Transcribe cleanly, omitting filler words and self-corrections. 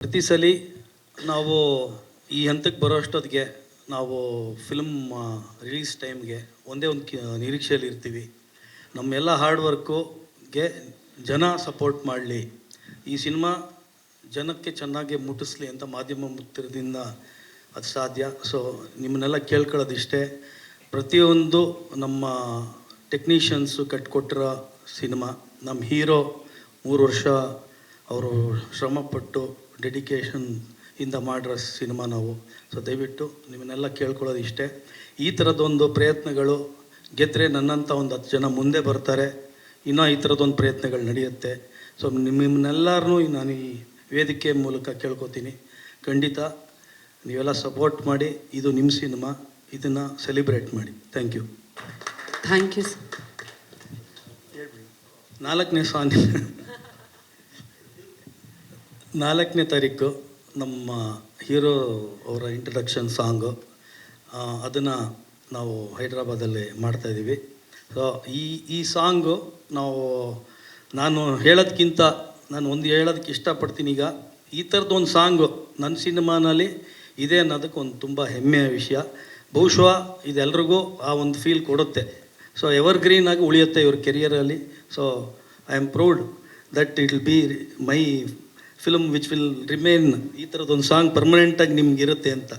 ಪ್ರತಿ ಸಲ ನಾವು ಈ ಹಂತಕ್ಕೆ ಬರೋ ಅಷ್ಟೊತ್ತಿಗೆ ನಾವು ಫಿಲ್ಮ್ ರಿಲೀಸ್ ಟೈಮ್ಗೆ ಒಂದೇ ಒಂದು ನಿರೀಕ್ಷೆಯಲ್ಲಿ ಇರ್ತೀವಿ. ನಮ್ಮೆಲ್ಲ ಹಾರ್ಡ್ ವರ್ಕುಗೆ ಜನ ಸಪೋರ್ಟ್ ಮಾಡಲಿ, ಈ ಸಿನಿಮಾ ಜನಕ್ಕೆ ಚೆನ್ನಾಗಿ ಮುಟ್ಟಿಸ್ಲಿ ಅಂತ ಮಾಧ್ಯಮ ಮುಕ್ತದಿಂದ ಅದು ಸಾಧ್ಯ. ಸೊ ನಿಮ್ಮನ್ನೆಲ್ಲ ಕೇಳ್ಕೊಳ್ಳೋದಿಷ್ಟೇ, ಪ್ರತಿಯೊಂದು ನಮ್ಮ ಟೆಕ್ನಿಷಿಯನ್ಸು ಕಟ್ಕೊಟ್ಟಿರೋ ಸಿನಿಮಾ. ನಮ್ಮ ಹೀರೋ 3 ವರ್ಷ ಅವರು ಶ್ರಮಪಟ್ಟು ಡೆಡಿಕೇಶನ್ ಇಂದ ಮಾಡಿರೋ ಸಿನಿಮಾ ನಾವು. ಸೊ ದಯವಿಟ್ಟು ನಿಮ್ಮನ್ನೆಲ್ಲ ಕೇಳ್ಕೊಳ್ಳೋದು ಇಷ್ಟೇ, ಈ ಥರದ್ದೊಂದು ಪ್ರಯತ್ನಗಳು ಗೆದ್ದರೆ ನನ್ನಂಥ ಒಂದು 10 ಜನ ಮುಂದೆ ಬರ್ತಾರೆ, ಇನ್ನೂ ಈ ಥರದ್ದೊಂದು ಪ್ರಯತ್ನಗಳು ನಡೆಯುತ್ತೆ. ಸೊ ನಿಮ್ಮನ್ನೆಲ್ಲರೂ ನಾನು ಈ ವೇದಿಕೆ ಮೂಲಕ ಕೇಳ್ಕೊತೀನಿ, ಖಂಡಿತ ನೀವೆಲ್ಲ ಸಪೋರ್ಟ್ ಮಾಡಿ. ಇದು ನಿಮ್ಮ ಸಿನಿಮಾ, ಇದನ್ನು ಸೆಲಿಬ್ರೇಟ್ ಮಾಡಿ. Thank you. Thank you. 4ನೇ ತಾರೀಕು ನಮ್ಮ ಹೀರೋ ಅವರ ಇಂಟ್ರಡಕ್ಷನ್ ಸಾಂಗು, ಅದನ್ನು ನಾವು ಹೈದ್ರಾಬಾದಲ್ಲಿ ಮಾಡ್ತಾಯಿದ್ದೀವಿ. ಸೊ ಈ ಸಾಂಗು ನಾನು ಹೇಳೋದಕ್ಕಿಂತ ನಾನು ಒಂದು ಹೇಳೋದಕ್ಕೆ ಇಷ್ಟಪಡ್ತೀನಿ. ಈಗ ಈ ಥರದ್ದು ಒಂದು ಸಾಂಗು ನನ್ನ ಸಿನಿಮಾನಲ್ಲಿ ಇದೆ ಅನ್ನೋದಕ್ಕೆ ಒಂದು ತುಂಬ ಹೆಮ್ಮೆಯ ವಿಷಯ. ಬಹುಶಃ ಇದೆಲ್ರಿಗೂ ಆ ಒಂದು ಫೀಲ್ ಕೊಡುತ್ತೆ. ಸೊ ಎವರ್ಗ್ರೀನ್ ಆಗಿ ಉಳಿಯುತ್ತೆ ಇವ್ರ ಕೆರಿಯರಲ್ಲಿ. So I am proud that it will be my film which will remain. ಈ ಥರದ್ದೊಂದು ಸಾಂಗ್ ಪರ್ಮನೆಂಟಾಗಿ ನಿಮ್ಗೆ ಇರುತ್ತೆ ಅಂತ.